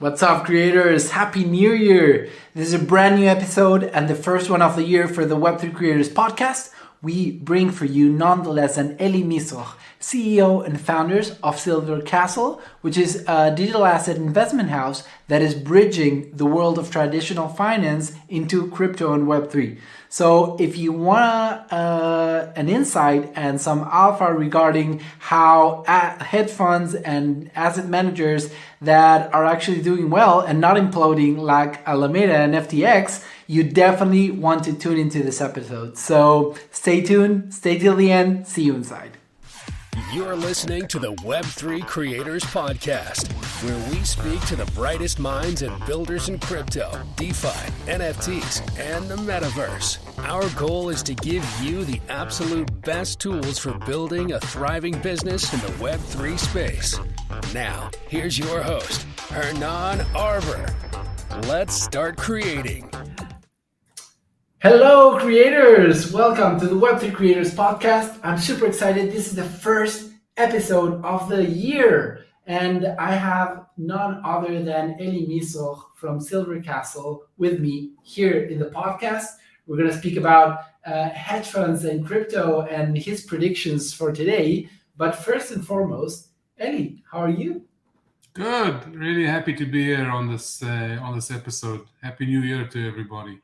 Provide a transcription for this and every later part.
What's up, creators? Happy New Year! This is a brand new episode and the first one of the year for the Web3 Creators Podcast. We bring for you nonetheless an Eli Mizroch, CEO and founders of Silver Castle, which is a digital asset investment house that is bridging the world of traditional finance into crypto and Web3. So if you want an insight and some alpha regarding how hedge funds and asset managers that are actually doing well and not imploding like Alameda and FTX, you definitely want to tune into this episode. So stay tuned, stay till the end, see you inside. You're listening to the Web3 Creators Podcast, where we speak to the brightest minds and builders in crypto, DeFi, NFTs, and the metaverse. Our goal is to give you the absolute best tools for building a thriving business in the Web3 space. Now, here's your host, Hernan Arber. Let's start creating. Hello, creators! Welcome to the Web3 Creators Podcast. I'm super excited. This is the first episode of the year, and I have none other than Eli Mizroch from Silver Castle with me here in the podcast. We're going to speak about hedge funds and crypto and his predictions for today. But first and foremost, Eli, how are you? Good. Really happy to be here on this episode. Happy New Year to everybody.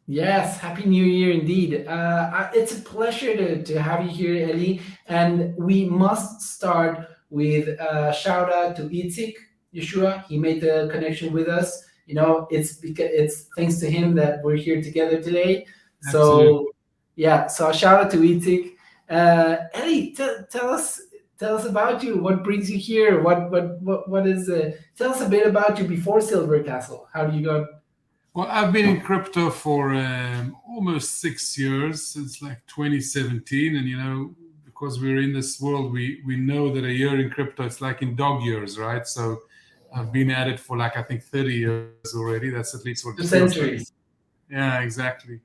Yes, Happy New Year indeed. It's a pleasure to have you here, Eli. And we must start with a shout out to Itzik Yeshua. He made the connection with us. You know, it's thanks to him that we're here together today. Absolutely. So a shout out to Itzik. Eli, tell us about you. What brings you here? What is? Tell us a bit about you before Silver Castle. How do you go? Well, I've been in crypto for almost 6 years, since like 2017. And, because we're in this world, we know that a year in crypto, it's like in dog years, right? So I've been at it for I think 30 years already. That's at least what it feels like. Yeah, exactly.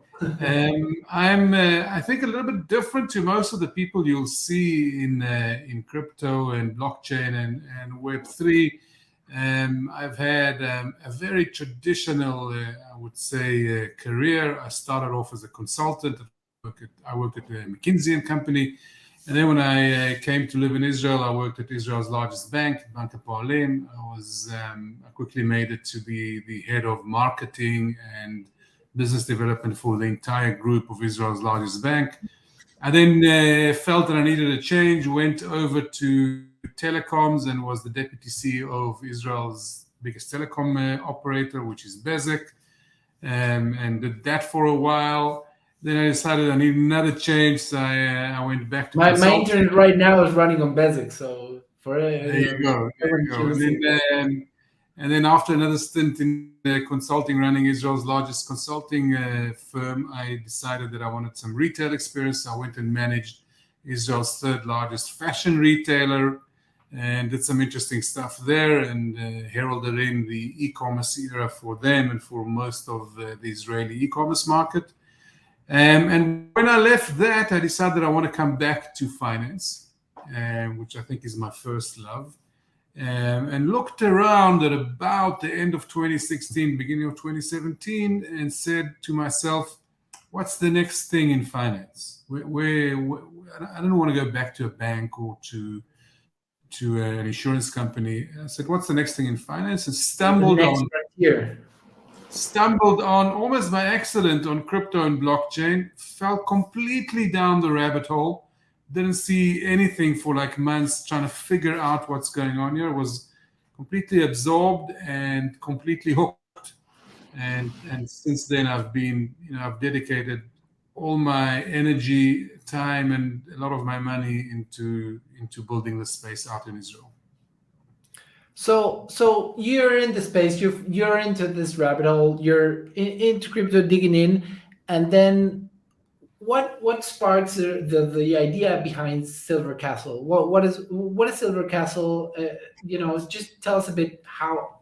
I'm, I think, a little bit different to most of the people you'll see in crypto and blockchain and Web3. I've had a very traditional, I would say, career. I started off as a consultant. I worked at McKinsey & Company. And then when I came to live in Israel, I worked at Israel's largest bank, Bank Hapoalim. I quickly made it to be the head of marketing and business development for the entire group of Israel's largest bank. I then felt that I needed a change, went over to telecoms and was the deputy CEO of Israel's biggest telecom operator, which is Bezeq, and did that for a while. Then I decided I need another change, so I went back to my internet right now is running on Bezeq, so there you go. And then after another stint in consulting, running Israel's largest consulting firm, I decided that I wanted some retail experience. I went and managed Israel's third largest fashion retailer and did some interesting stuff there and heralded in the e-commerce era for them and for most of the Israeli e-commerce market. And when I left that, I decided I want to come back to finance, which I think is my first love. And looked around at about the end of 2016, beginning of 2017, and said to myself, what's the next thing in finance? Where I don't want to go back to a bank or to an insurance company. I said, what's the next thing in finance? And stumbled on almost by accident on crypto and blockchain, fell completely down the rabbit hole. Didn't see anything for months, trying to figure out what's going on here. Was completely absorbed and completely hooked. And since then I've been, I've dedicated all my energy, time, and a lot of my money into building the space out in Israel. So you're in the space, you're into this rabbit hole, you're into crypto, digging in, and then what sparks the idea behind Silver Castle? What is Silver Castle? Just tell us a bit how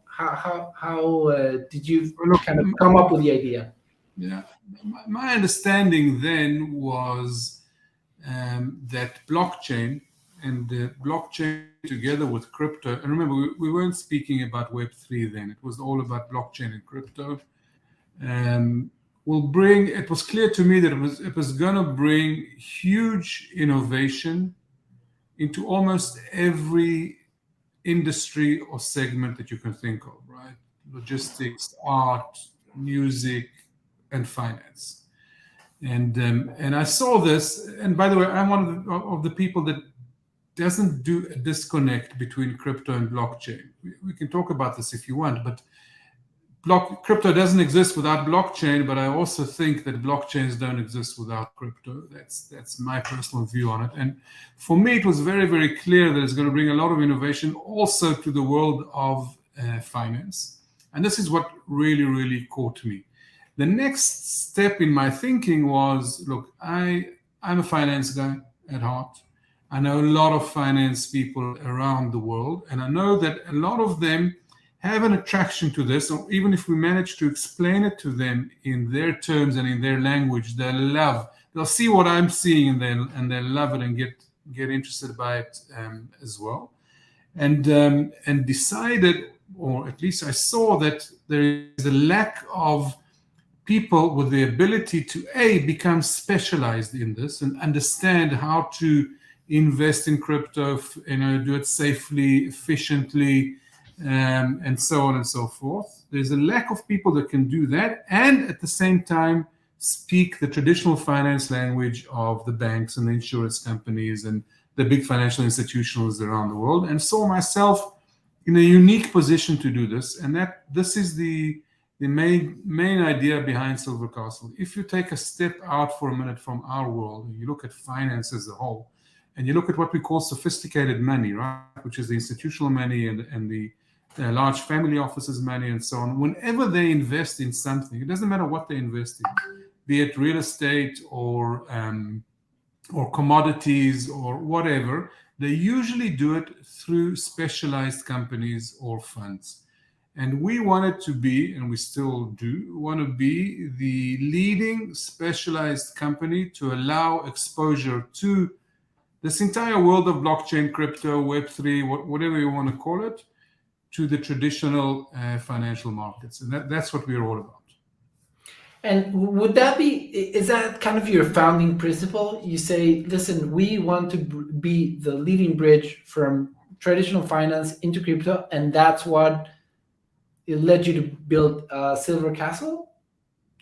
did you kind of come up with the idea? Yeah, my understanding then was that blockchain blockchain together with crypto. And remember, we weren't speaking about Web3 then. It was all about blockchain and crypto. It was clear to me that it was going to bring huge innovation into almost every industry or segment that you can think of, right? Logistics, art, music, and finance. And I saw this, and by the way, I'm one of the people that doesn't do a disconnect between crypto and blockchain. We can talk about this if you want, but crypto doesn't exist without blockchain, but I also think that blockchains don't exist without crypto. That's my personal view on it. And for me, it was very, very clear that it's going to bring a lot of innovation also to the world of finance. And this is what really, really caught me. The next step in my thinking was, look, I'm a finance guy at heart. I know a lot of finance people around the world, and I know that a lot of them have an attraction to this, or even if we manage to explain it to them in their terms and in their language, they'll see what I'm seeing and they'll love it and get interested by it as well. And decided, or at least I saw, that there is a lack of people with the ability to become specialized in this and understand how to invest in crypto, do it safely, efficiently, and so on and so forth. There's a lack of people that can do that and at the same time speak the traditional finance language of the banks and the insurance companies and the big financial institutions around the world, and saw myself in a unique position to do this. And this is the main idea behind Silver Castle. If you take a step out for a minute from our world and you look at finance as a whole, and you look at what we call sophisticated money, right, which is the institutional money and the large family offices money and so on, whenever they invest in something, it doesn't matter what they invest in, be it real estate or commodities or whatever, they usually do it through specialized companies or funds. And we wanted to be, and we still do, want to be the leading specialized company to allow exposure to this entire world of blockchain, crypto, Web3, whatever you want to call it, to the traditional financial markets. And that's what we're all about. And is that kind of your founding principle? You say, listen, we want to be the leading bridge from traditional finance into crypto, and that's what it led you to build Silver Castle?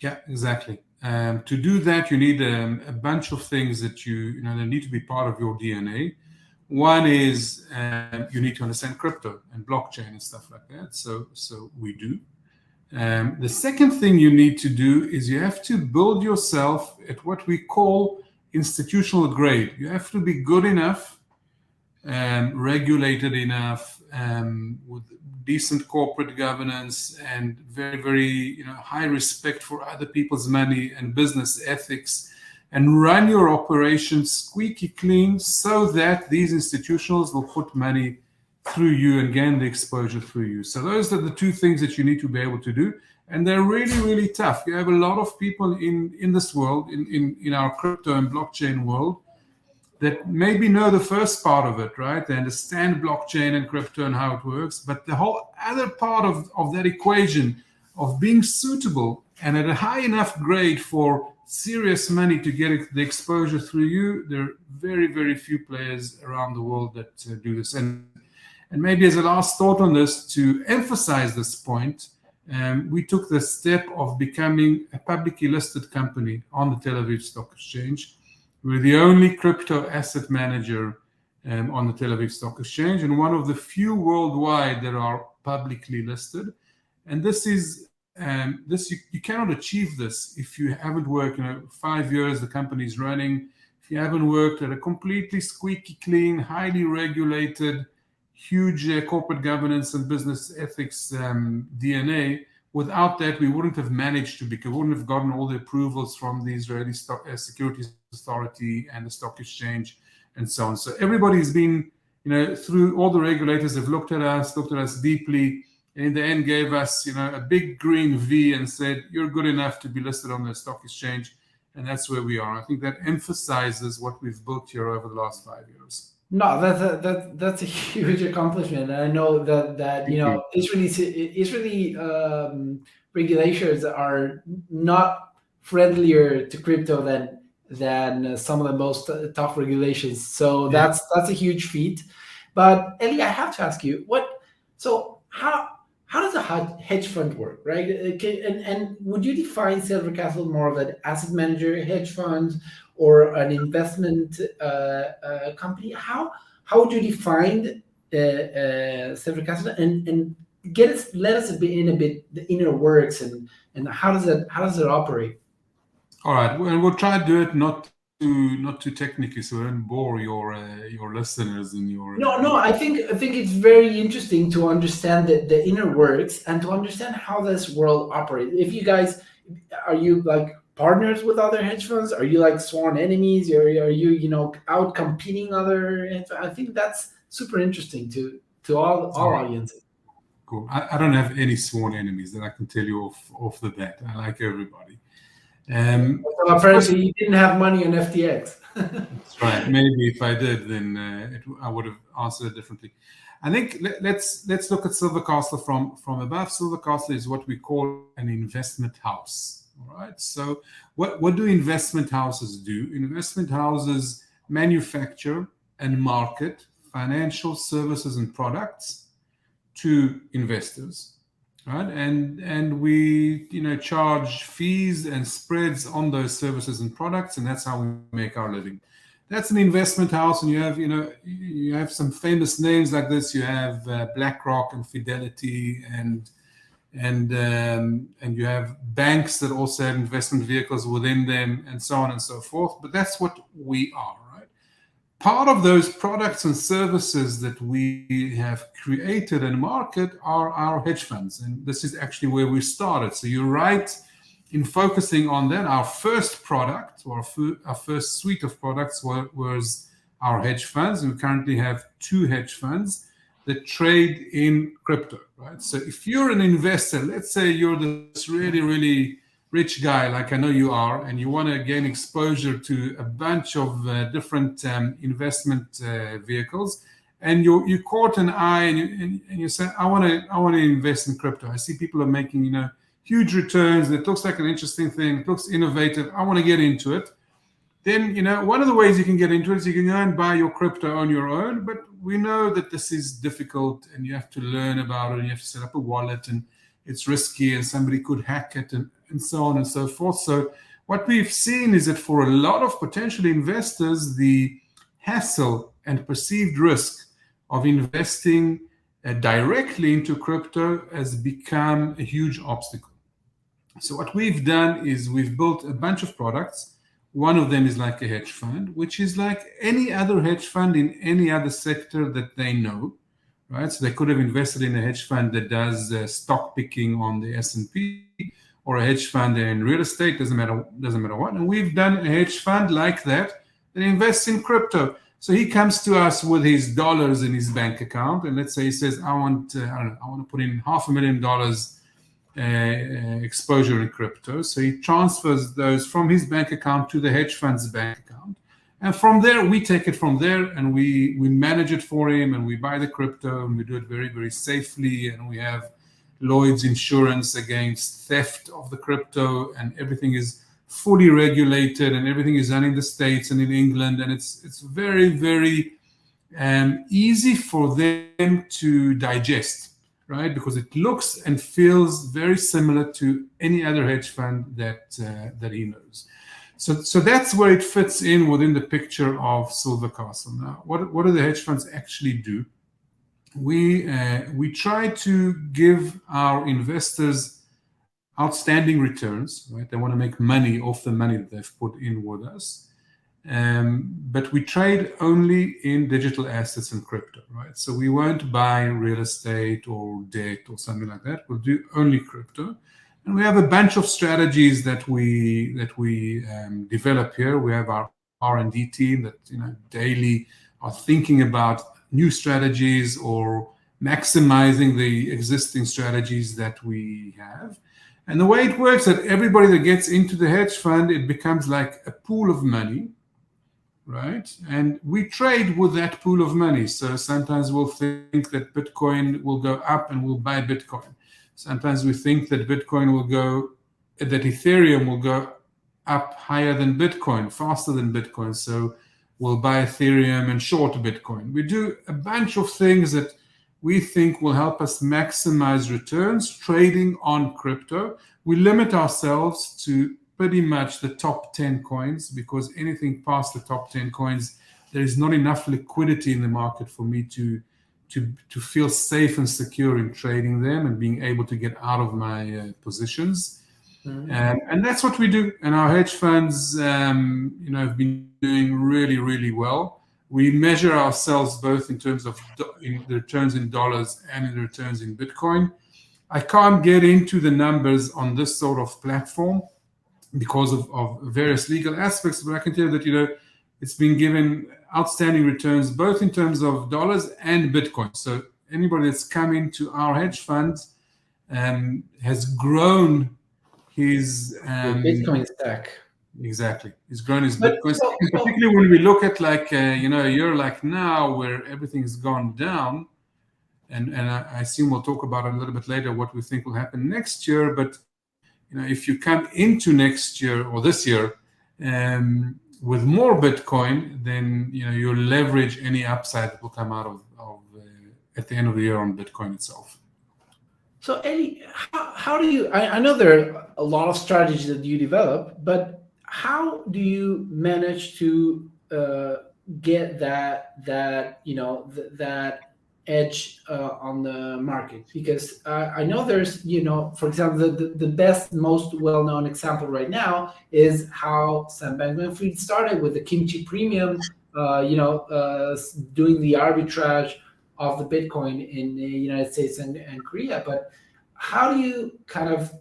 Yeah, exactly. To do that, you need a bunch of things that that need to be part of your DNA. One is you need to understand crypto and blockchain and stuff like that. So we do. The second thing you need to do is you have to build yourself at what we call institutional grade. You have to be good enough, regulated enough, with decent corporate governance and very, very high respect for other people's money and business ethics, and run your operations squeaky clean so that these institutionals will put money through you and gain the exposure through you. So those are the two things that you need to be able to do. And they're really, really tough. You have a lot of people in this world, in our crypto and blockchain world, that maybe know the first part of it, right? They understand blockchain and crypto and how it works. But the whole other part of that equation of being suitable and at a high enough grade for serious money to get the exposure through you, there are very, very few players around the world that do this. And maybe as a last thought on this, to emphasize this point, we took the step of becoming a publicly listed company on the Tel Aviv Stock Exchange. We're the only crypto asset manager on the Tel Aviv Stock Exchange, and one of the few worldwide that are publicly listed. And this is you cannot achieve this if you haven't worked 5 years the company's running, if you haven't worked at a completely squeaky clean, highly regulated, huge corporate governance and business ethics DNA. Without that, we wouldn't have managed to, because we wouldn't have gotten all the approvals from the Israeli Securities Authority and the stock exchange and so on. So everybody's been, through all the regulators have looked at us deeply, and in the end gave us, a big green V and said, you're good enough to be listed on the stock exchange. And that's where we are. I think that emphasizes what we've built here over the last 5 years. No, that's a huge accomplishment, and I know that Thank you. Israeli regulations are not friendlier to crypto than some of the most tough regulations. So Yeah. that's a huge feat. But Eli, I have to ask you, how does a hedge fund work, right? And would you define Silver Castle more of an asset manager hedge fund or an investment company? How would you define Silver Castle and let us in a bit the inner works and how does it operate? All right. Well, we'll try to do it not too technically, so we don't bore your listeners and your. No. I think it's very interesting to understand the inner works and to understand how this world operates. If you guys are you like partners with other hedge funds? Are you like sworn enemies? Are you out competing other? I think that's super interesting to all audiences. Cool. I don't have any sworn enemies that I can tell you off the bat. I like everybody. Well, apparently, you didn't have money on FTX. That's right. Maybe if I did, then I would have answered it differently. I think let's look at Silver Castle from above. Silver Castle is what we call an investment house. All right. So what do investment houses do? Investment houses manufacture and market financial services and products to investors, right? And we charge fees and spreads on those services and products, and that's how we make our living. That's an investment house, and you have some famous names like this. You have BlackRock and Fidelity, and you have banks that also have investment vehicles within them, and so on and so forth. But that's what we are, right? Part of those products and services that we have created and market are our hedge funds, and this is actually where we started. So you're right in focusing on that. Our first product, or our first suite of products, was our hedge funds, and we currently have 2 hedge funds that trade in crypto, right? So if you're an investor, let's say you're this really, really rich guy, like I know you are, and you want to gain exposure to a bunch of different investment vehicles, and you caught an eye, and you say, I want to invest in crypto. I see people are making huge returns. It looks like an interesting thing. It looks innovative. I want to get into it. Then one of the ways you can get into it is you can go and buy your crypto on your own. But we know that this is difficult, and you have to learn about it, and you have to set up a wallet, and it's risky, and somebody could hack it, and so on and so forth. So what we've seen is that for a lot of potential investors, the hassle and perceived risk of investing directly into crypto has become a huge obstacle. So what we've done is we've built a bunch of products. One of them is like a hedge fund, which is like any other hedge fund in any other sector that they know, right? So they could have invested in a hedge fund that does stock picking on the S&P, or a hedge fund in real estate, doesn't matter what. And we've done a hedge fund like that invests in crypto. So he comes to us with his dollars in his bank account, and let's say he says, I want to put in $500,000 exposure in crypto. So he transfers those from his bank account to the hedge fund's bank account. And from there, we take it from there, and we manage it for him, and we buy the crypto, and we do it very, very safely. And we have Lloyd's insurance against theft of the crypto, and everything is fully regulated, and everything is done in the States and in England. And it's very, very easy for them to digest, right? Because it looks and feels very similar to any other hedge fund that he knows. So that's where it fits in within the picture of Silver Castle. Now, what do the hedge funds actually do? We try to give our investors outstanding returns, right? They want to make money off the money that they've put in with us. But we trade only in digital assets and crypto, right? So we won't buy real estate or debt or something like that. We'll do only crypto. And we have a bunch of strategies that we develop here. We have our R&D team that daily are thinking about new strategies or maximizing the existing strategies that we have. And the way it works, that everybody that gets into the hedge fund, it becomes like a pool of money. right? And we trade with that pool of money. So sometimes we'll think that Bitcoin will go up and we'll buy Bitcoin. Sometimes we think that that Ethereum will go up higher than Bitcoin, faster than Bitcoin. So we'll buy Ethereum and short Bitcoin. We do a bunch of things that we think will help us maximize returns trading on crypto. We limit ourselves to pretty much the top 10 coins, because anything past the top 10 coins, there is not enough liquidity in the market for me to feel safe and secure in trading them and being able to get out of my positions. And that's what we do. And our hedge funds, have been doing really, really well. We measure ourselves both in terms of in the returns in dollars and in the returns in Bitcoin. I can't get into the numbers on this sort of platform because of various legal aspects, but I can tell you that, it's been given outstanding returns, both in terms of dollars and Bitcoin. So anybody that's come into our hedge funds has grown his Bitcoin stack. Exactly. He's grown his Bitcoin. Particularly when we look at a year like now where everything's gone down, and I assume we'll talk about it a little bit later, what we think will happen next year. But if you come into next year or this year with more Bitcoin, then you'll leverage any upside that will come out of at the end of the year on Bitcoin itself. So Eli, how do you? I know there are a lot of strategies that you develop, but how do you manage to get that edge on the market? Because I know there's, for example, the best, most well-known example right now is how Sam Bankman-Fried started with the kimchi premium, doing the arbitrage of the Bitcoin in the United States and Korea. But how do you kind of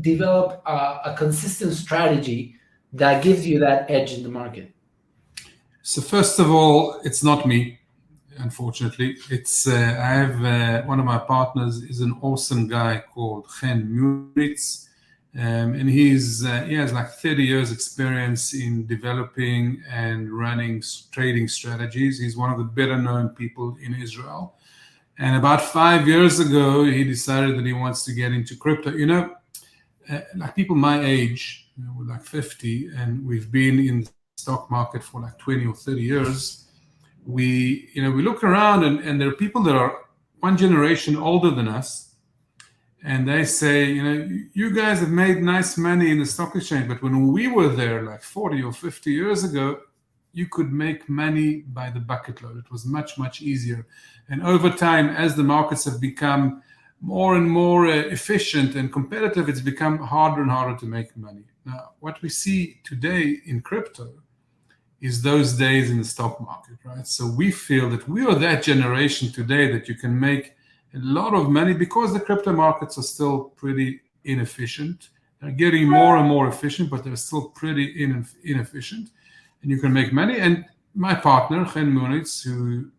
develop a consistent strategy that gives you that edge in the market? So first of all, it's not me. Unfortunately, it's I have one of my partners is an awesome guy called Chen Munitz, and he has like 30 years experience in developing and running trading strategies. He's one of the better known people in Israel, and about 5 years ago, he decided that he wants to get into crypto. Like people my age, we're like 50, and we've been in the stock market for like 20 or 30 years. We look around and there are people that are one generation older than us, and they say, you guys have made nice money in the stock exchange, but when we were there like 40 or 50 years ago, you could make money by the bucket load. It was much, much easier. And over time, as the markets have become more and more efficient and competitive, it's become harder and harder to make money. Now, what we see today in crypto is those days in the stock market, right? So we feel that we are that generation today that you can make a lot of money because the crypto markets are still pretty inefficient. They're getting more and more efficient, but they're still pretty inefficient. And you can make money. And my partner, Chen Munitz, who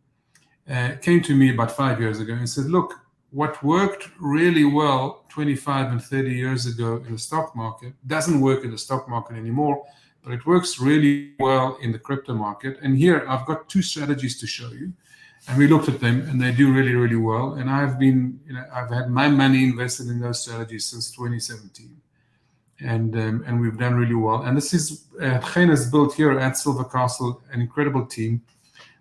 came to me about 5 years ago and said, look, what worked really well 25 and 30 years ago in the stock market doesn't work in the stock market anymore, but it works really well in the crypto market. And here I've got two strategies to show you. And we looked at them and they do really, really well. And I've had my money invested in those strategies since 2017. And we've done really well. And this is, Chen has built here at Silver Castle an incredible team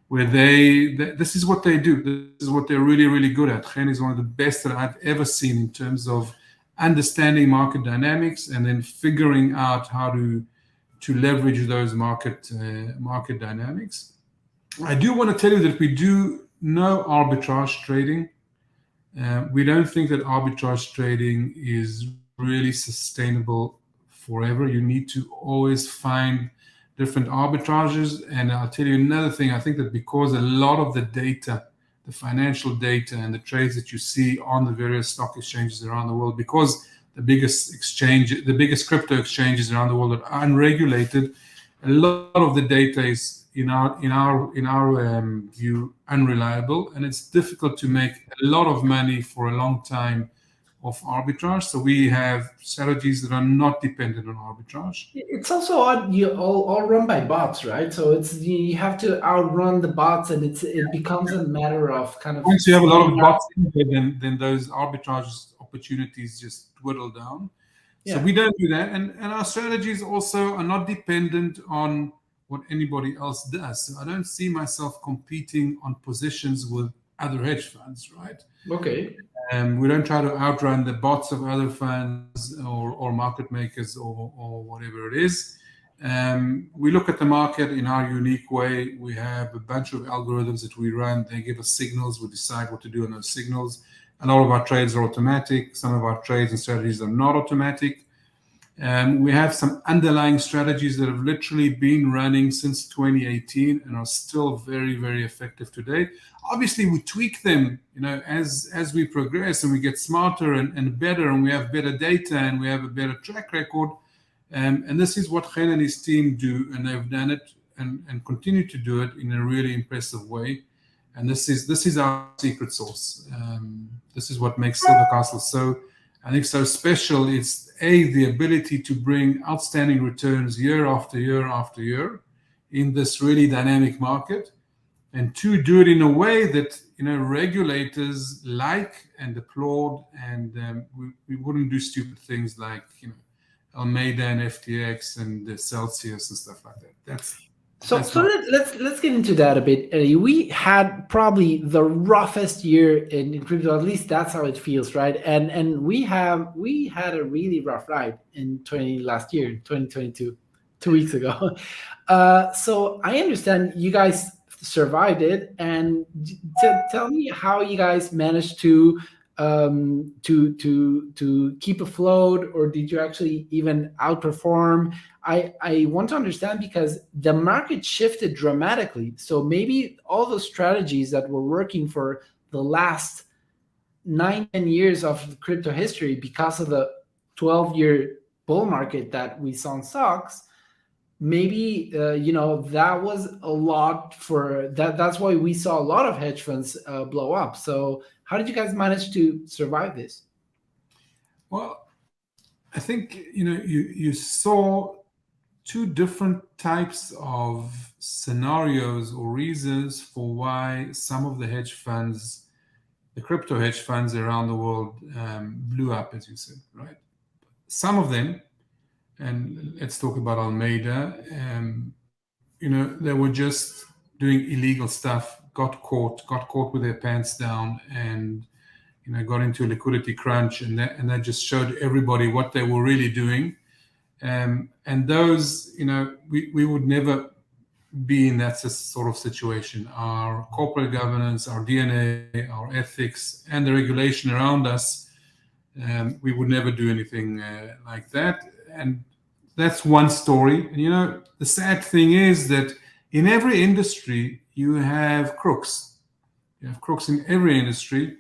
where this is what they do. This is what they're really, really good at. Chen is one of the best that I've ever seen in terms of understanding market dynamics and then figuring out how to leverage those market dynamics. I do want to tell you that we do no arbitrage trading. We don't think that arbitrage trading is really sustainable forever. You need to always find different arbitrages. And I'll tell you another thing. I think that because a lot of the data, the financial data and the trades that you see on the various stock exchanges around the world, because the biggest crypto exchanges around the world are unregulated, a lot of the data is in our view unreliable, and it's difficult to make a lot of money for a long time of arbitrage. So we have strategies that are not dependent on arbitrage. It's also odd, you all run by bots, right? So it's you have to outrun the bots, and it becomes a matter of kind of once you have a lot of bots in there, then those arbitrage opportunities just dwindle down. So we don't do that, and our strategies also are not dependent on what anybody else does. So I don't see myself competing on positions with other hedge funds, right? Okay. We don't try to outrun the bots of other funds or market makers or whatever it is. We look at the market in our unique way. We have a bunch of algorithms that we run. They give us signals. We decide what to do on those signals. A lot of our trades are automatic. Some of our trades and strategies are not automatic. We have some underlying strategies that have literally been running since 2018 and are still very, very effective today. Obviously, we tweak them, as we progress and we get smarter and better, and we have better data and we have a better track record. And this is what Chen and his team do, and they've done it and continue to do it in a really impressive way. And this is our secret sauce. This is what makes Silver Castle so special. It's the ability to bring outstanding returns year after year after year in this really dynamic market, and to do it in a way that regulators like and applaud, and we wouldn't do stupid things like Almeida and FTX and Celsius and stuff like that. Let's get into that a bit. We had probably the roughest year in crypto. At least that's how it feels, right? And we had a really rough ride in 2022, 2 weeks ago. So I understand you guys survived it, and tell me how you guys managed to keep afloat, or did you actually even outperform? I want to understand, because the market shifted dramatically. So maybe all the strategies that were working for the last 9-10 years of crypto history, because of the 12-year bull market that we saw in stocks, maybe that was a lot for that. That's why we saw a lot of hedge funds blow up. So how did you guys manage to survive this? Well, I think you saw two different types of scenarios or reasons for why some of the hedge funds, the crypto hedge funds around the world, blew up, as you said, right? Some of them, and let's talk about Almeida, they were just doing illegal stuff, got caught with their pants down, and got into a liquidity crunch, and that just showed everybody what they were really doing. And those, we would never be in that sort of situation. Our corporate governance, our DNA, our ethics, and the regulation around us, we would never do anything like that. And that's one story. And the sad thing is that in every industry, you have crooks. You have crooks in every industry.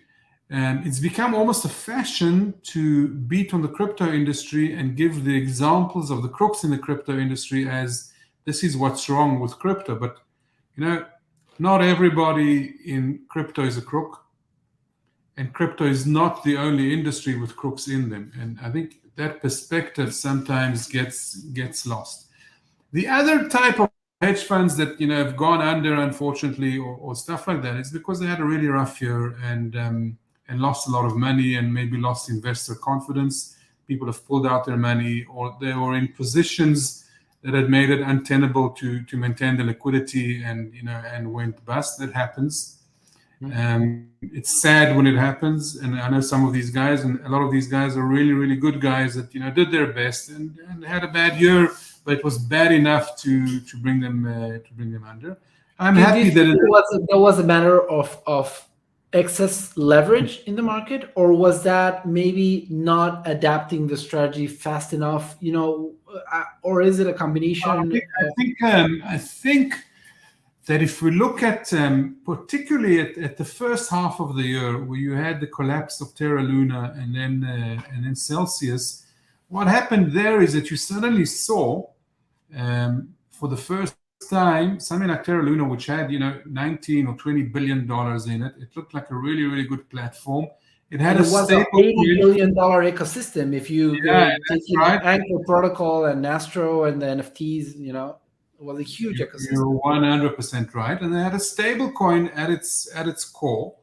And it's become almost a fashion to beat on the crypto industry and give the examples of the crooks in the crypto industry as this is what's wrong with crypto. But, not everybody in crypto is a crook. And crypto is not the only industry with crooks in them. And I think that perspective sometimes gets lost. The other type of hedge funds that have gone under, unfortunately, or stuff like that, is because they had a really rough year and lost a lot of money, and maybe lost investor confidence. People have pulled out their money, or they were in positions that had made it untenable to maintain the liquidity, and went bust. That happens. It's sad when it happens, and I know some of these guys, and a lot of these guys are really, really good guys that did their best and had a bad year, but it was bad enough to bring them under. I'm happy that there was a matter of excess leverage in the market, or was that maybe not adapting the strategy fast enough? Or is it a combination? I think that if we look at particularly at the first half of the year, where you had the collapse of Terra Luna and then Celsius, what happened there is that you suddenly saw for the first time something like Terra Luna, which had 19 or $20 billion in it. It looked like a really, really good platform. It had And a it was an stable $80 coin. billion ecosystem. If you Yeah, take that's right. Anchor Protocol and Astro and the NFTs, it was a huge ecosystem. You're 100% right. And they had a stable coin at its core.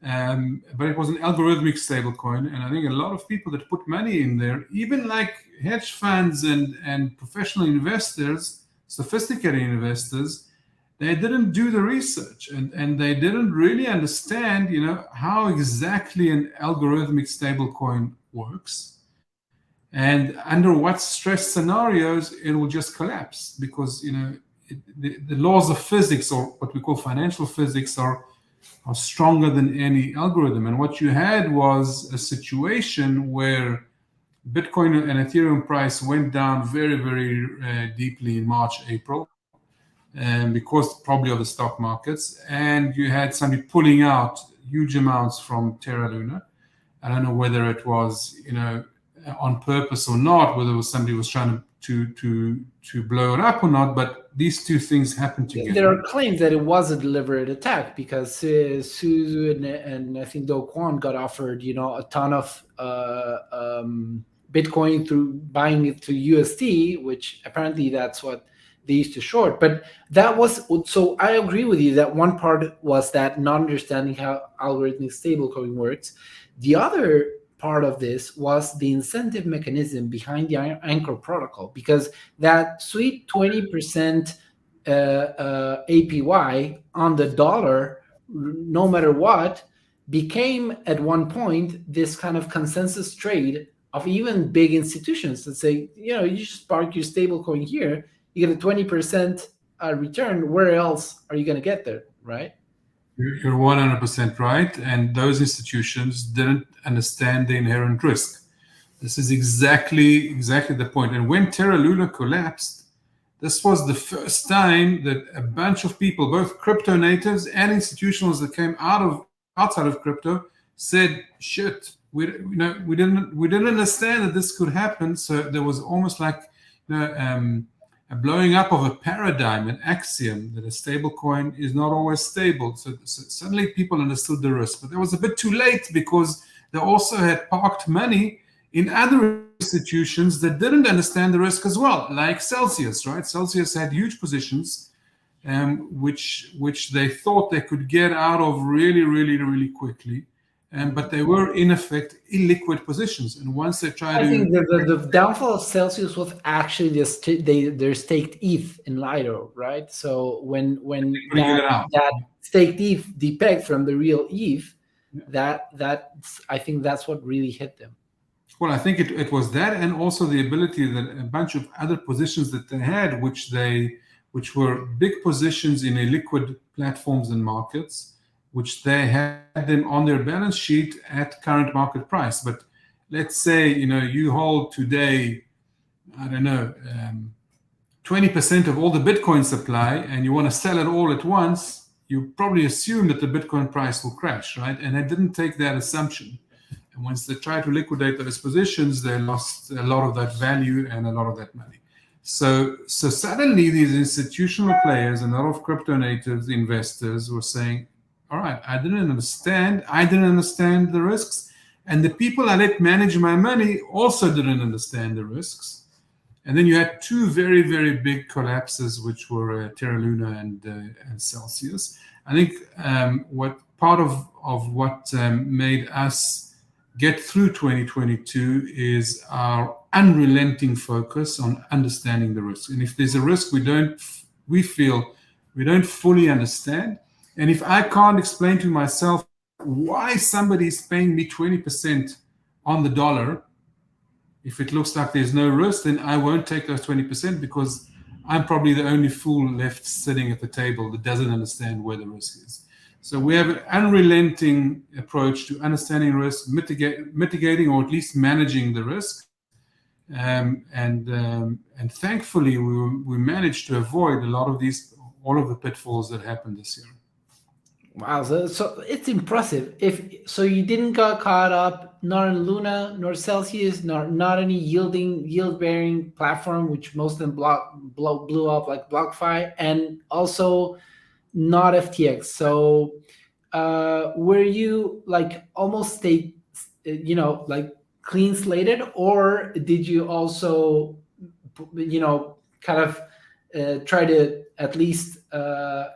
But it was an algorithmic stable coin. And I think a lot of people that put money in there, even like hedge funds and professional investors, sophisticated investors, they didn't do the research and they didn't really understand, how exactly an algorithmic stablecoin works and under what stress scenarios it will just collapse because, the laws of physics, or what we call financial physics, are stronger than any algorithm. And what you had was a situation where Bitcoin and Ethereum price went down very, very deeply in March, April, and because probably of the stock markets, and you had somebody pulling out huge amounts from Terra Luna. I don't know whether it was, on purpose or not, whether it was somebody was trying to blow it up or not, but these two things happened together. There are claims that it was a deliberate attack because Suzu and I think Do Kwon got offered, a ton of Bitcoin through buying it to USD, which apparently that's what they used to short. But that was, so I agree with you that one part was that not understanding how algorithmic stablecoin works. The other part of this was the incentive mechanism behind the Anchor protocol, because that sweet 20% APY on the dollar, no matter what, became at one point this kind of consensus trade of even big institutions that say, you just park your stable coin here, you get a 20% return. Where else are you going to get there, right? You're 100% right. And those institutions didn't understand the inherent risk. This is exactly the point. And when Terra Luna collapsed, this was the first time that a bunch of people, both crypto natives and institutionals that came outside of crypto, said, "Shit, we didn't understand that this could happen." So there was almost like a blowing up of a paradigm, an axiom that a stable coin is not always stable. So suddenly people understood the risk, but it was a bit too late because they also had parked money in other institutions that didn't understand the risk as well, like Celsius, right? Celsius had huge positions, which they thought they could get out of really, really, really quickly. But they were, in effect, illiquid positions. And once they tried I think the downfall of Celsius was actually their staked ETH in Lido, right? So when that staked ETH depegged from the real ETH, that I think that's what really hit them. Well, I think it was that, and also the ability that a bunch of other positions that they had, which were big positions in illiquid platforms and markets, which they had them on their balance sheet at current market price. But let's say, you hold today, I don't know, 20% of all the Bitcoin supply, and you want to sell it all at once, you probably assume that the Bitcoin price will crash, right? And they didn't take that assumption. And once they tried to liquidate those positions, they lost a lot of that value and a lot of that money. So suddenly these institutional players and a lot of crypto natives investors were saying, all right, I didn't understand the risks. And the people I let manage my money also didn't understand the risks. And then you had two very, very big collapses, which were Terra Luna and Celsius. I think what part of what made us get through 2022 is our unrelenting focus on understanding the risk. And if there's a risk we feel we don't fully understand, and if I can't explain to myself why somebody is paying me 20% on the dollar, if it looks like there's no risk, then I won't take those 20% because I'm probably the only fool left sitting at the table that doesn't understand where the risk is. So we have an unrelenting approach to understanding risk, mitigating or at least managing the risk. And thankfully, we managed to avoid all of the pitfalls that happened this year. Wow, so it's impressive. So you didn't get caught up, not in Luna, nor Celsius, not any yield-bearing platform, which most of them blew up like BlockFi, and also not FTX. So were you like almost stay, like clean slated, or did you also, kind of try to at least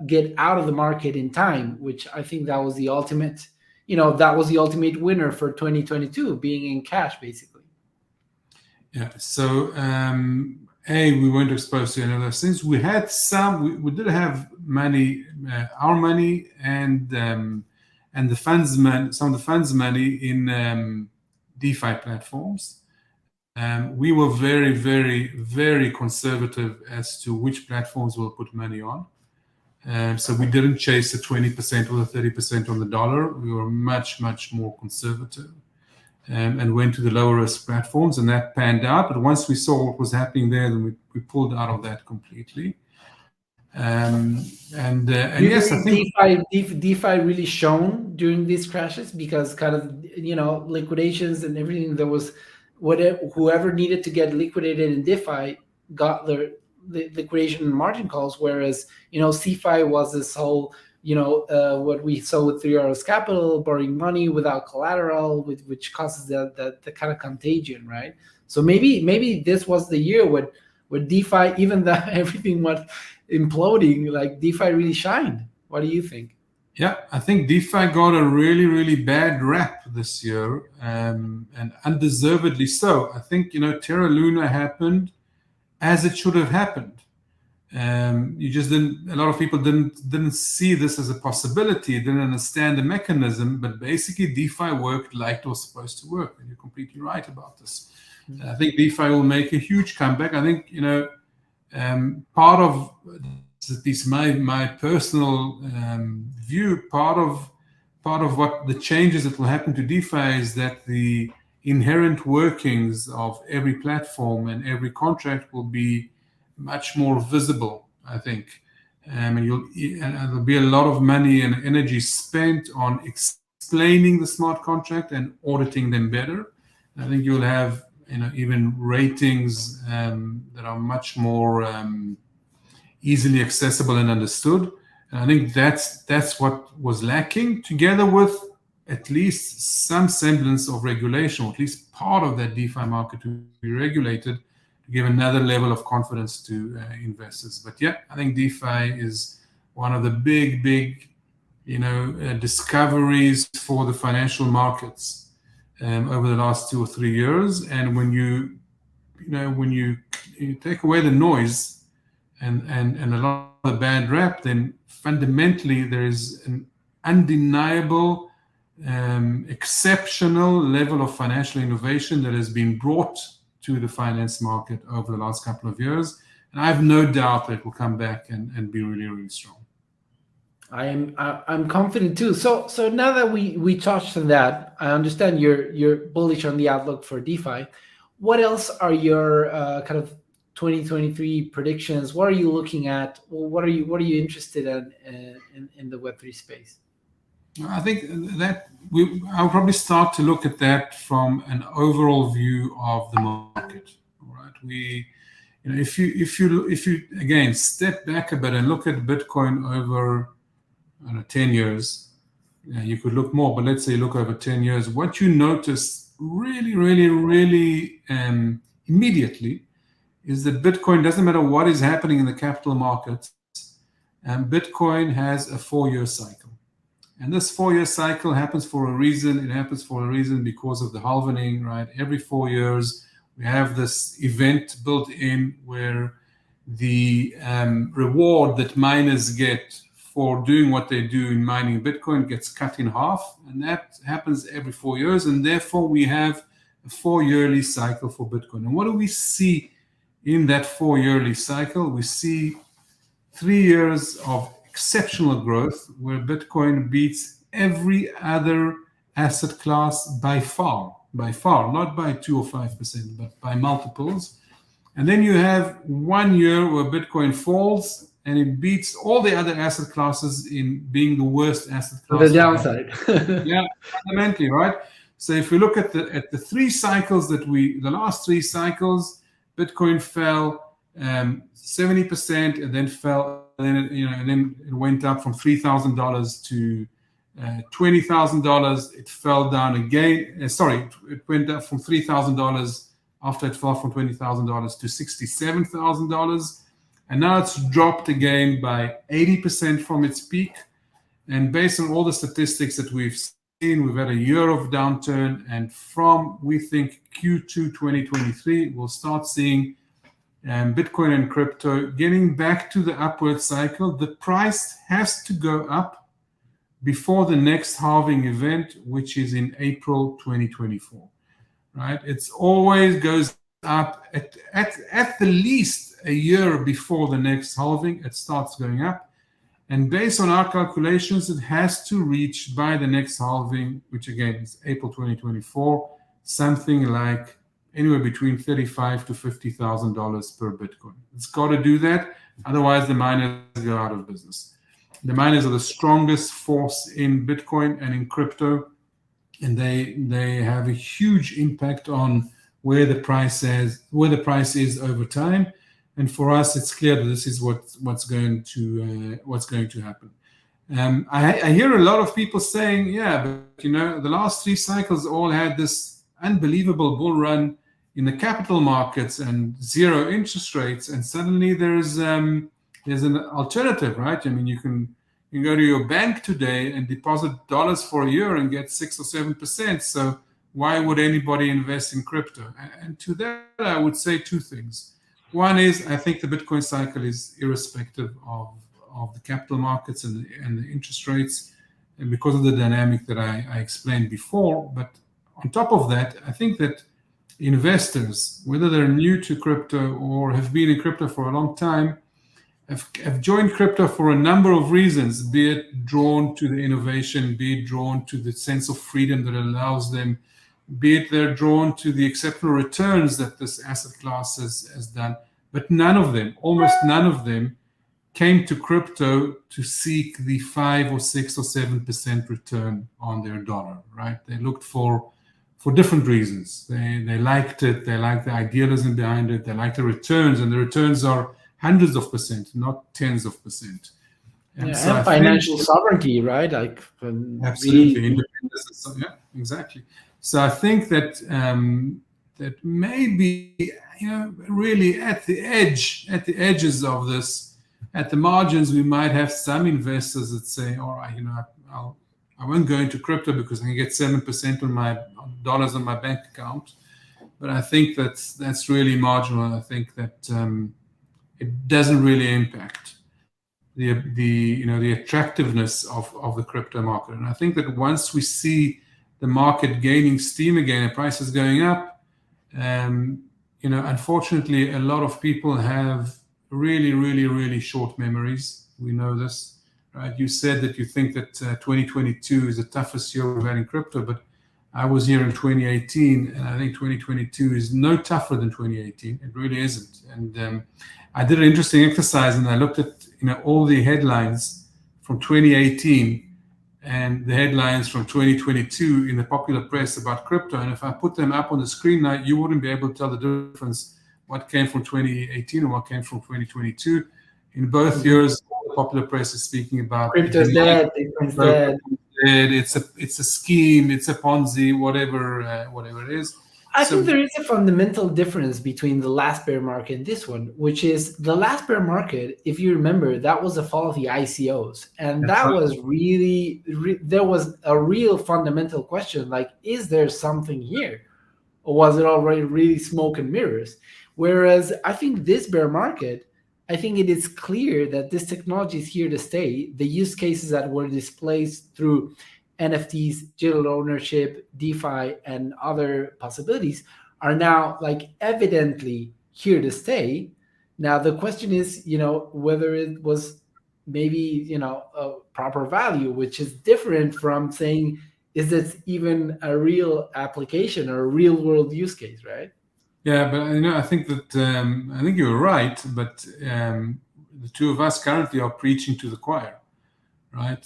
get out of the market in time, which I think that was the ultimate, winner for 2022, being in cash, basically. Yeah. So, we weren't exposed to any of those things. We had some. We did have money, our money, and the funds money, some of the funds money in DeFi platforms. We were very, very, very conservative as to which platforms we'll put money on. So we didn't chase the 20% or the 30% on the dollar. We were much, much more conservative. And went to the lower risk platforms, and that panned out. But once we saw what was happening there, then we pulled out of that completely. And yes, I think DeFi really shone during these crashes, because kind of liquidations and everything. There was whoever needed to get liquidated in DeFi got the liquidation and margin calls, whereas CeFi was this whole what we saw with 3 Arrows Capital, borrowing money without collateral, which causes the kind of contagion, right? So maybe this was the year where DeFi, even though everything was imploding, like DeFi really shined. What do you think? Yeah, I think DeFi got a really, really bad rap this year, and undeservedly so. I think Terra Luna happened as it should have happened. You just didn't. A lot of people didn't see this as a possibility. Didn't understand the mechanism. But basically, DeFi worked like it was supposed to work, and you're completely right about this. Mm-hmm. I think DeFi will make a huge comeback. I think part of at least my personal view. Part of what the changes that will happen to DeFi is that the inherent workings of every platform and every contract will be much more visible, I think, and there'll be a lot of money and energy spent on explaining the smart contract and auditing them better. I think you'll have even ratings that are much more easily accessible and understood. And I think that's what was lacking, together with at least some semblance of regulation, or at least part of that DeFi market to be regulated, to give another level of confidence to investors. But yeah, I think DeFi is one of the big, discoveries for the financial markets over the last 2 or 3 years. And when you take away the noise and a lot of the bad rap, then fundamentally there is an undeniable, exceptional level of financial innovation that has been brought to the finance market over the last couple of years, and I have no doubt that it will come back and be really, really strong. I'm confident too. So now that we touched on that, I understand you're bullish on the outlook for DeFi. What else are your kind of 2023 predictions? What are you looking at? What are you interested in the Web3 space? I think that I'll probably start to look at that from an overall view of the market. All right, if you again step back a bit and look at Bitcoin over 10 years, you could look more, but let's say look over 10 years. What you notice really, really, really immediately is that Bitcoin, doesn't matter what is happening in the capital markets, Bitcoin has a 4-year cycle. And this 4-year cycle happens for a reason. It happens for a reason because of the halvening, right? Every 4 years, we have this event built in where the reward that miners get for doing what they do in mining Bitcoin gets cut in half. And that happens every 4 years. And therefore, we have a 4-yearly cycle for Bitcoin. And what do we see in that 4-yearly cycle? We see 3 years of exceptional growth where Bitcoin beats every other asset class by far, not by 2 or 5%, but by multiples. And then you have 1 year where Bitcoin falls and it beats all the other asset classes in being the worst asset class. The downside. Yeah, fundamentally, right? So if we look at the 3 cycles the last 3 cycles, Bitcoin fell 70% and then fell. And then it went up from $3,000 to $20,000. It fell down again. It went up from $3,000 after it fell from $20,000 to $67,000. And now it's dropped again by 80% from its peak. And based on all the statistics that we've seen, we've had a year of downturn. And from, we think, Q2 2023, we'll start seeing Bitcoin and crypto getting back to the upward cycle. The price has to go up before the next halving event, which is in April 2024, right? It's always goes up at the least a year before the next halving. It starts going up. And based on our calculations, it has to reach by the next halving, which again is April 2024, something like anywhere between $35,000 to $50,000 per Bitcoin. It's got to do that. Otherwise, the miners go out of business. The miners are the strongest force in Bitcoin and in crypto, and they have a huge impact on where the price is over time. And for us, it's clear that this is what's going to happen. I hear a lot of people saying, yeah, but the last three cycles all had this unbelievable bull run in the capital markets and zero interest rates, and suddenly there's an alternative, right? I mean, you can go to your bank today and deposit dollars for a year and get 6 or 7%. So why would anybody invest in crypto? And to that, I would say two things. One is, I think the Bitcoin cycle is irrespective of the capital markets and the interest rates, and because of the dynamic that I explained before. But on top of that, I think that investors, whether they're new to crypto or have been in crypto for a long time, have joined crypto for a number of reasons, be it drawn to the innovation, be it drawn to the sense of freedom that allows them, be it they're drawn to the exceptional returns that this asset class has done. But almost none of them, came to crypto to seek the 5 or 6 or 7% return on their dollar, right? They looked for different reasons. They liked it. They liked the idealism behind it. They liked the returns, and the returns are hundreds of percent, not tens of percent. And financial sovereignty, right? Like absolutely independence. Yeah, exactly. So I think that that maybe really at the edges of this, at the margins, we might have some investors that say, all right, I won't go into crypto because I can get 7% on my dollars on my bank account. But I think that's really marginal. I think that it doesn't really impact the attractiveness of the crypto market. And I think that once we see the market gaining steam again and prices going up, unfortunately, a lot of people have really, really, really short memories. We know this, right? You said that you think that 2022 is the toughest year we've had in crypto, but I was here in 2018, and I think 2022 is no tougher than 2018. It really isn't. And I did an interesting exercise, and I looked at all the headlines from 2018 and the headlines from 2022 in the popular press about crypto. And if I put them up on the screen now, you wouldn't be able to tell the difference what came from 2018 and what came from 2022. In both years, the popular press is speaking about crypto's dead, Bitcoin's dead. It's a scheme, it's a Ponzi, whatever it is. I think there is a fundamental difference between the last bear market and this one, which is the last bear market, if you remember, that was the fall of the ICOs. And that was really, there was a real fundamental question, like, is there something here? Or was it already really smoke and mirrors? Whereas I think this bear market, I think it is clear that this technology is here to stay. The use cases that were displaced through NFTs, digital ownership, DeFi, and other possibilities are now evidently here to stay. Now, the question is, whether it was maybe, a proper value, which is different from saying, is this even a real application or a real world use case, right? Yeah, but I think that I think you're right, but the two of us currently are preaching to the choir, right?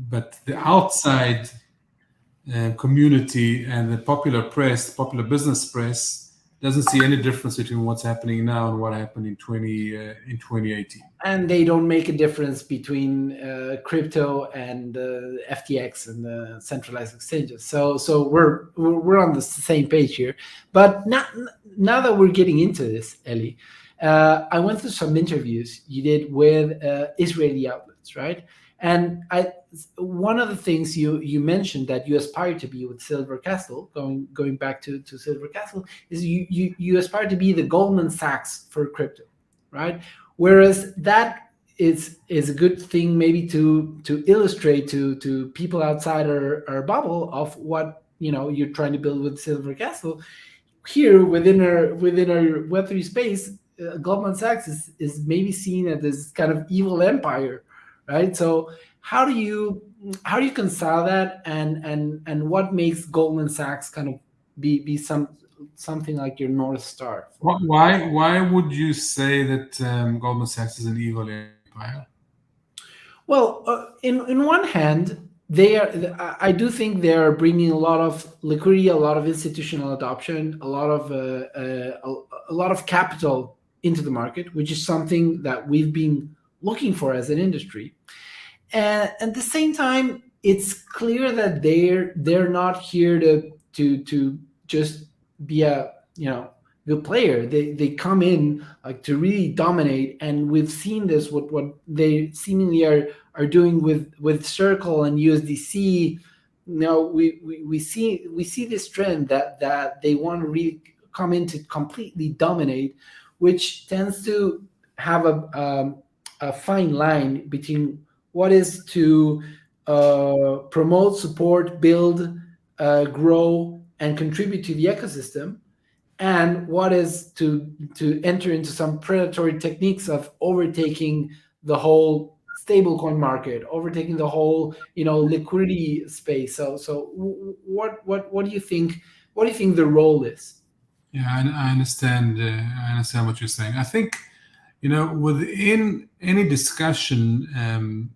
But the outside community and the popular business press doesn't see any difference between what's happening now and what happened in 2018. And they don't make a difference between crypto and FTX and the centralized exchanges. So we're on the same page here. But now that we're getting into this, Eli, I went through some interviews you did with Israeli outlets, right? And one of the things you mentioned that you aspire to be with Silver Castle, going back to Silver Castle, is you aspire to be the Goldman Sachs for crypto, right? Whereas that is a good thing maybe to illustrate to people outside our bubble of what you're trying to build with Silver Castle. Here within our Web3 space, Goldman Sachs is maybe seen as this kind of evil empire, right? So how do you reconcile that, and what makes Goldman Sachs kind of be something like your North Star? Why would you say that Goldman Sachs is an evil empire? Well, in one hand, I do think they are bringing a lot of liquidity, a lot of institutional adoption, a lot of capital into the market, which is something that we've been looking for as an industry. And at the same time, it's clear that they're not here to just be a good player. They come in like to really dominate, and we've seen this what they seemingly are doing with Circle and USDC. We see this trend that they want to really come in to completely dominate, which tends to have a fine line between what is to promote, support, build, grow, and contribute to the ecosystem, and what is to enter into some predatory techniques of overtaking the whole stablecoin market, overtaking the whole liquidity space. So what do you think? What do you think the role is? Yeah, I understand. I understand what you're saying. I think within any discussion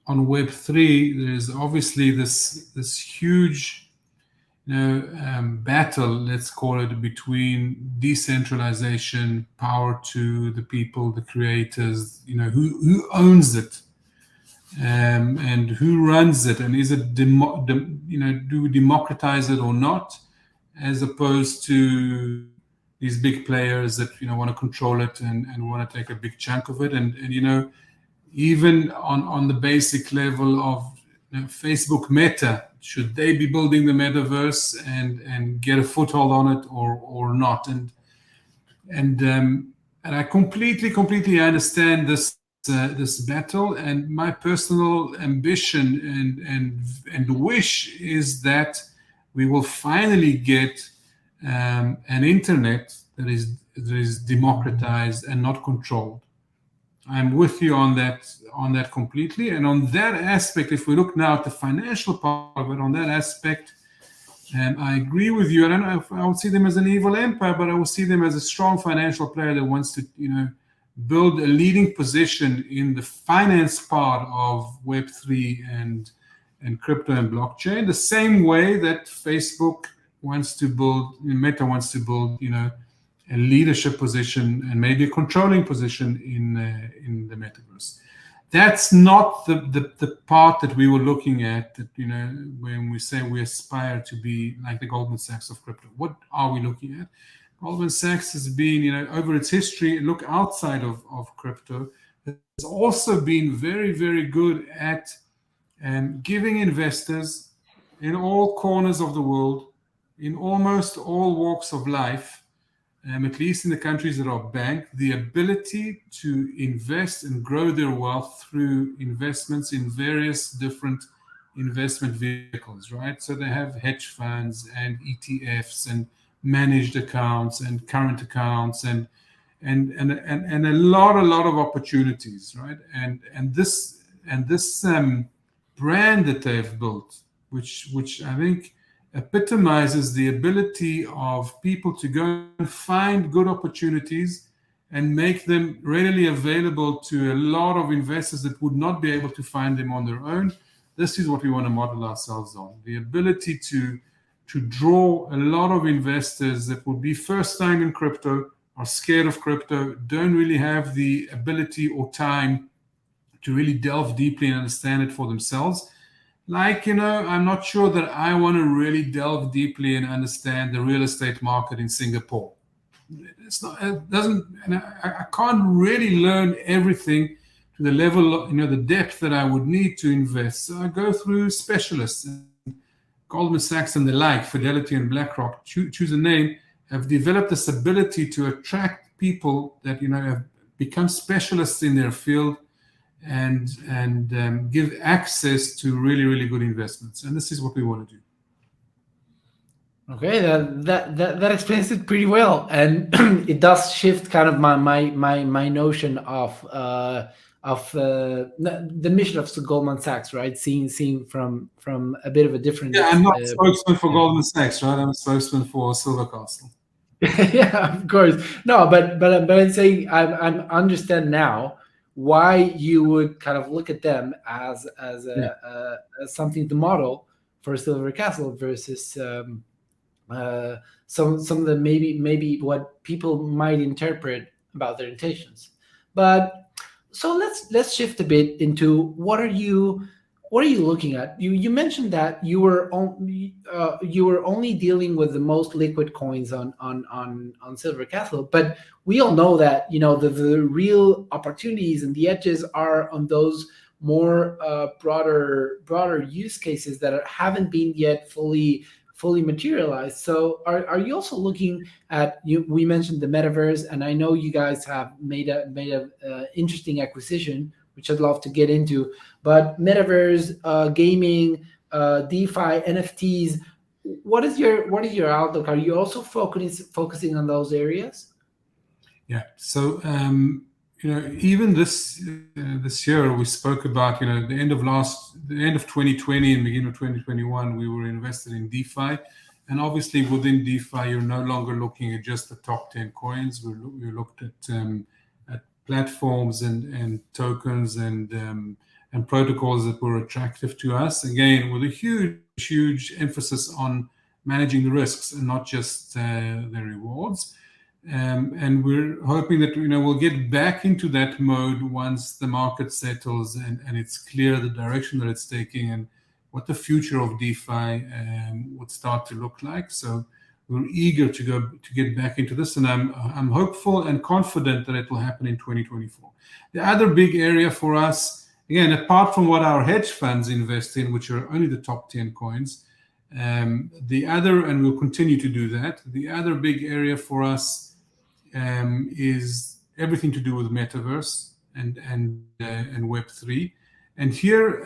on Web3, there's obviously this huge battle, let's call it, between decentralization, power to the people, the creators, who owns it, and who runs it, and is it do we democratize it or not, as opposed to these big players that want to control it and want to take a big chunk of it, and even on the basic level of Facebook Meta, should they be building the metaverse and get a foothold on it or not? And I completely understand this battle. And my personal ambition and wish is that we will finally get an internet that is democratized and not controlled. I'm with you on that completely. And on that aspect, if we look now at the financial part of it, on that aspect, I agree with you. I don't know if I would see them as an evil empire, but I would see them as a strong financial player that wants to, build a leading position in the finance part of Web3 and crypto and blockchain, the same way that Facebook wants to build, Meta wants to build, a leadership position and maybe a controlling position in the metaverse. That's not the part that we were looking at, that, when we say we aspire to be like the Goldman Sachs of crypto. What are we looking at? Goldman Sachs has been, over its history, look outside of crypto, has also been very, very good at giving investors in all corners of the world, in almost all walks of life, at least in the countries that are banked, the ability to invest and grow their wealth through investments in various different investment vehicles, right? So they have hedge funds and ETFs and managed accounts and current accounts and a lot of opportunities, right? And this brand that they've built, which I think epitomizes the ability of people to go and find good opportunities and make them readily available to a lot of investors that would not be able to find them on their own. This is what we want to model ourselves on. The ability to to draw a lot of investors that would be first time in crypto, are scared of crypto, don't really have the ability or time to really delve deeply and understand it for themselves. Like, I'm not sure that I want to really delve deeply and understand the real estate market in Singapore. I can't really learn everything to the level, the depth that I would need to invest. So I go through specialists. Goldman Sachs and the like, Fidelity and BlackRock, choose a name, have developed this ability to attract people that, have become specialists in their field and give access to really, really good investments. And this is what we want to do. Okay, that explains it pretty well, and it does shift kind of my notion of the mission of Goldman Sachs, right? Seeing from a bit of a different. Yeah, I'm not a spokesman for Goldman Sachs, right? I'm a spokesman for Silver Castle. Yeah, of course. No, but I'm saying I understand now why you would kind of look at them as something to model for Silver Castle versus some of the maybe what people might interpret about their intentions. But so let's shift a bit into what are you looking at? You mentioned that you were only dealing with the most liquid coins on Silver Castle, but we all know that the real opportunities and the edges are on those more broader use cases that haven't been yet fully materialized. So are you also looking at we mentioned the metaverse, and I know you guys have made a interesting acquisition, which I'd love to get into, but metaverse, gaming, DeFi, NFTs, what is your outlook? Are you also focusing on those areas? Yeah. So even this year we spoke about the end of 2020 and beginning of 2021 we were invested in DeFi, and obviously within DeFi you're no longer looking at just the top 10 coins. We looked at platforms and tokens and protocols that were attractive to us, again with a huge emphasis on managing the risks and not just the rewards. And we're hoping that we'll get back into that mode once the market settles and it's clear the direction that it's taking and what the future of DeFi would start to look like. So we're eager to get back into this, and I'm hopeful and confident that it will happen in 2024. The other big area for us, again, apart from what our hedge funds invest in, which are only the top 10 coins, the other, and we'll continue to do that, the other big area for us is everything to do with metaverse and Web3. And here,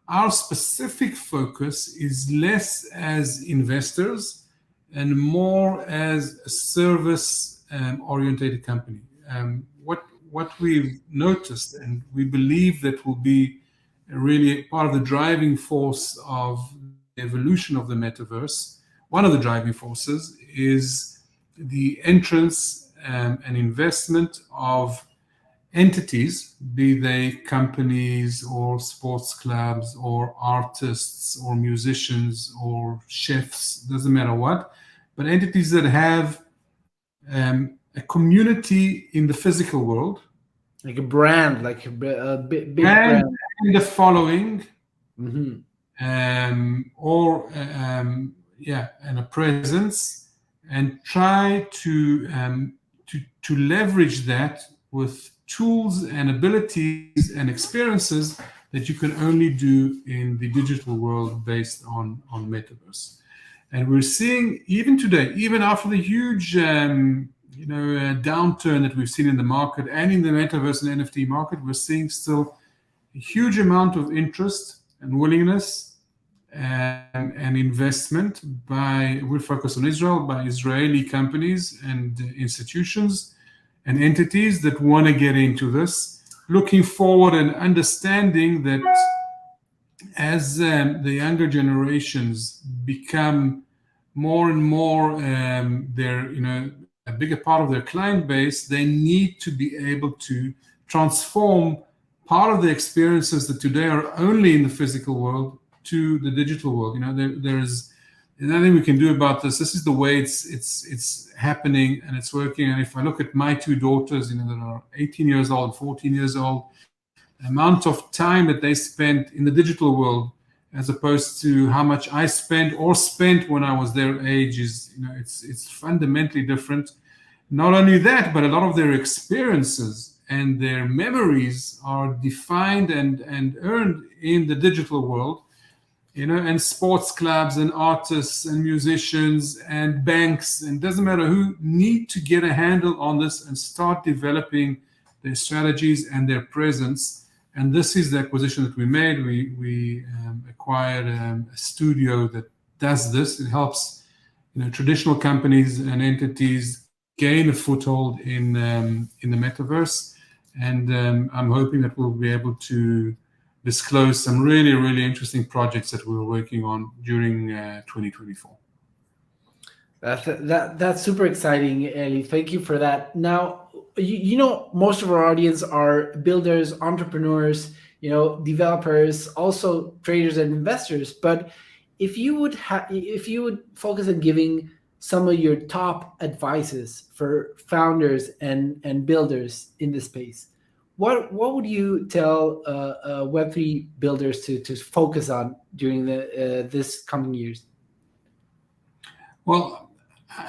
our specific focus is less as investors and more as a service oriented company. What we've noticed, and we believe that will be really part of the driving force of the evolution of the metaverse, one of the driving forces is the entrance and investment of entities, be they companies or sports clubs or artists or musicians or chefs, doesn't matter what, but entities that have a community in the physical world. Like a brand, like a big brand. And the following, Mm-hmm. and a presence, and try to leverage that with tools and abilities and experiences that you can only do in the digital world based on metaverse. And we're seeing even today, even after the huge downturn that we've seen in the market and in the metaverse and NFT market, we're seeing still a huge amount of interest and willingness and investment we focus on Israel, by Israeli companies and institutions and entities that want to get into this, looking forward and understanding that as the younger generations become more and more a bigger part of their client base, they need to be able to transform part of the experiences that today are only in the physical world to the digital world. There's There's nothing we can do about this. This is the way it's happening, and it's working. And if I look at my two daughters, that are 18 years old, 14 years old, the amount of time that they spent in the digital world, as opposed to how much I spent when I was their age, is it's fundamentally different. Not only that, but a lot of their experiences and their memories are defined and earned in the digital world. And sports clubs and artists and musicians and banks, and doesn't matter who, need to get a handle on this and start developing their strategies and their presence. And this is the acquisition that we made. We acquired a studio that does this. It helps traditional companies and entities gain a foothold in the metaverse. And I'm hoping that we'll be able to disclose some really, really interesting projects that we were working on during 2024. That's super exciting, Eli. Thank you for that. Now, most of our audience are builders, entrepreneurs, developers, also traders and investors. But if you would focus on giving some of your top advices for founders and builders in this space, what would you tell Web3 builders to focus on during this coming years? Well,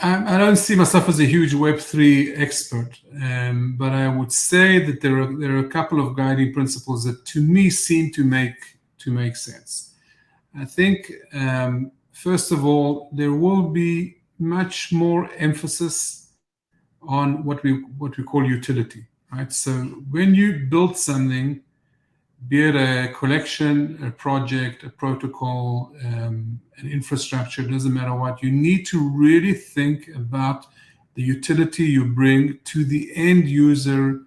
I don't see myself as a huge Web3 expert, but I would say that there are a couple of guiding principles that to me seem to make sense. I think first of all, there will be much more emphasis on what we call utility. Right? So when you build something, be it a collection, a project, a protocol, an infrastructure, doesn't matter what, you need to really think about the utility you bring to the end user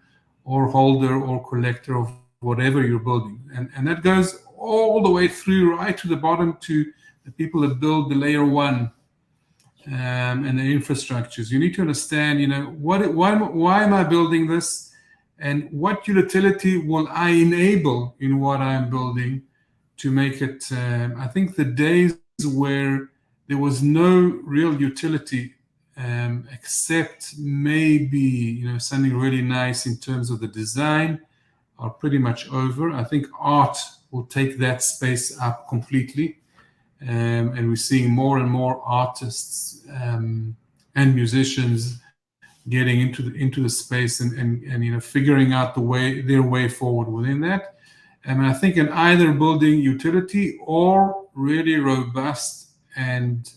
or holder or collector of whatever you're building. And that goes all the way through right to the bottom to the people that build the layer one and the infrastructures. You need to understand, why am I building this? And what utility will I enable in what I'm building to make it? I think the days where there was no real utility except maybe something really nice in terms of the design are pretty much over. I think art will take that space up completely, and we're seeing more and more artists and musicians getting into the space and figuring out their way forward within that. And I think in either building utility or really robust and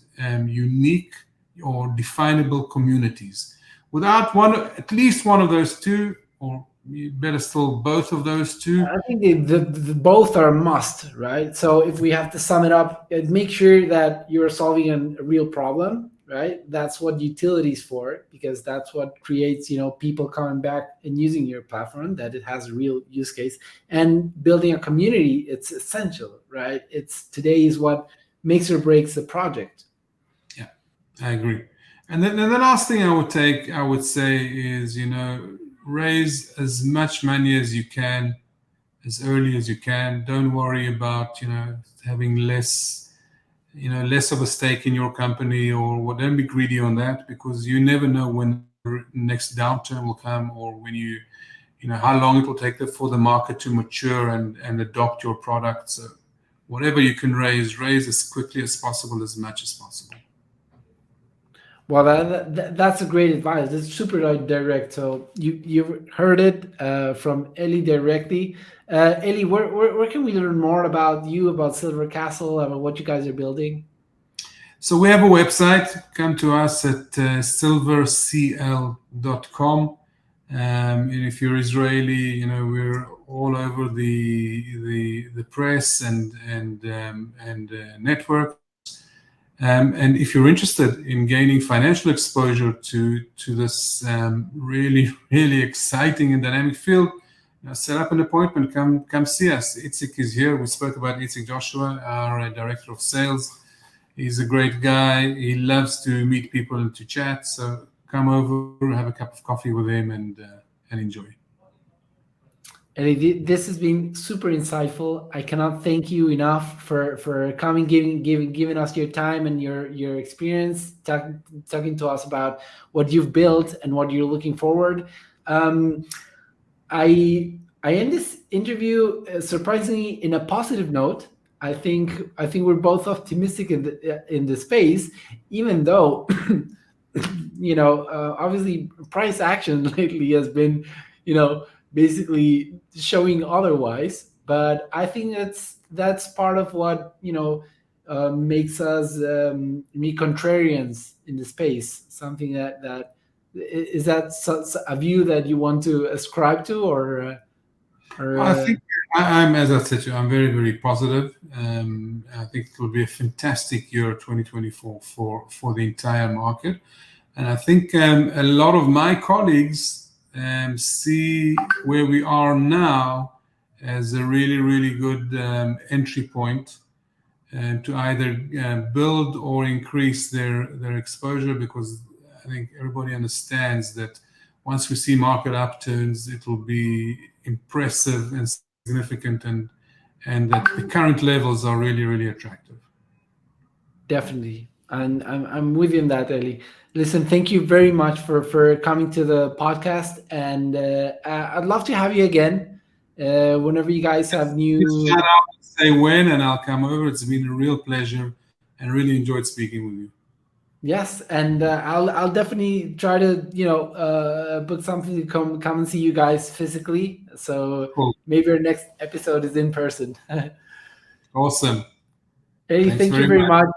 unique or definable communities. Without at least one of those two, or better still, both of those two. I think the both are a must, right? So if we have to sum it up, make sure that you're solving a real problem. Right, that's what utility is for, because that's what creates, people coming back and using your platform, that it has a real use case. And building a community, it's essential, right? Today is what makes or breaks the project. Yeah, I agree. And then the last thing I would say is, raise as much money as you can, as early as you can. Don't worry about, having less of a stake in your company or what. Don't be greedy on that, because you never know when the next downturn will come, or when how long it will take for the market to mature and adopt your product. So whatever you can raise as quickly as possible, as much as possible. Well, that's a great advice. It's super direct. So you heard it from Eli directly. Eli, where can we learn more about you, about Silver Castle, about what you guys are building? So we have a website. Come to us at silvercl.com. And if you're Israeli, we're all over the press and network. And if you're interested in gaining financial exposure to this really, really exciting and dynamic field, set up an appointment. Come see us. Itzik is here. We spoke about Itzik Joshua, our director of sales. He's a great guy. He loves to meet people and to chat. So come over, have a cup of coffee with him, and enjoy. And this has been super insightful. I cannot thank you enough for coming, giving us your time and your experience, talking to us about what you've built and what you're looking forward. I end this interview surprisingly in a positive note. I think we're both optimistic in the space, even though obviously price action lately has been basically showing otherwise. But I think that's part of what makes us me contrarians in the space. Something that is that a view that you want to ascribe to, or I think I'm, as I said to you, I'm very, very positive. I think it will be a fantastic year, 2024, for the entire market. And I think a lot of my colleagues see where we are now as a really, really good entry point to either build or increase their exposure, because I think everybody understands that once we see market upturns, it will be impressive and significant, and that the current levels are really, really attractive. Definitely. And I'm with you in that, Eli. Listen, thank you very much for coming to the podcast, and I'd love to have you again whenever you guys have new. Shout out, say when, and I'll come over. It's been a real pleasure, and really enjoyed speaking with you. Yes, and I'll definitely try to book something to come and see you guys physically. So cool. Maybe our next episode is in person. Awesome. Hey, thank you very much.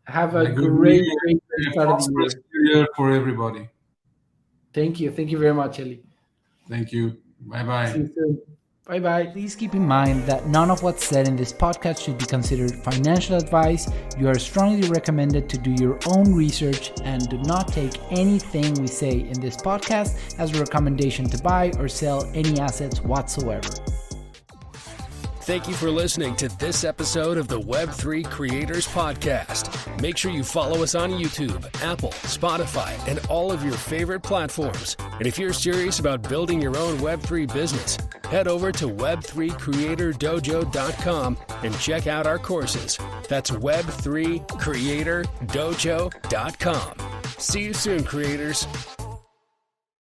Have a great start of the year for everybody. Thank you very much, Eli. Thank you. Bye-bye. See you soon. Bye-bye. Please keep in mind that none of what's said in this podcast should be considered financial advice. You are strongly recommended to do your own research and do not take anything we say in this podcast as a recommendation to buy or sell any assets whatsoever. Thank you for listening to this episode of the Web3 Creators Podcast. Make sure you follow us on YouTube, Apple, Spotify, and all of your favorite platforms. And if you're serious about building your own Web3 business, head over to Web3CreatorDojo.com and check out our courses. That's Web3CreatorDojo.com. See you soon, creators.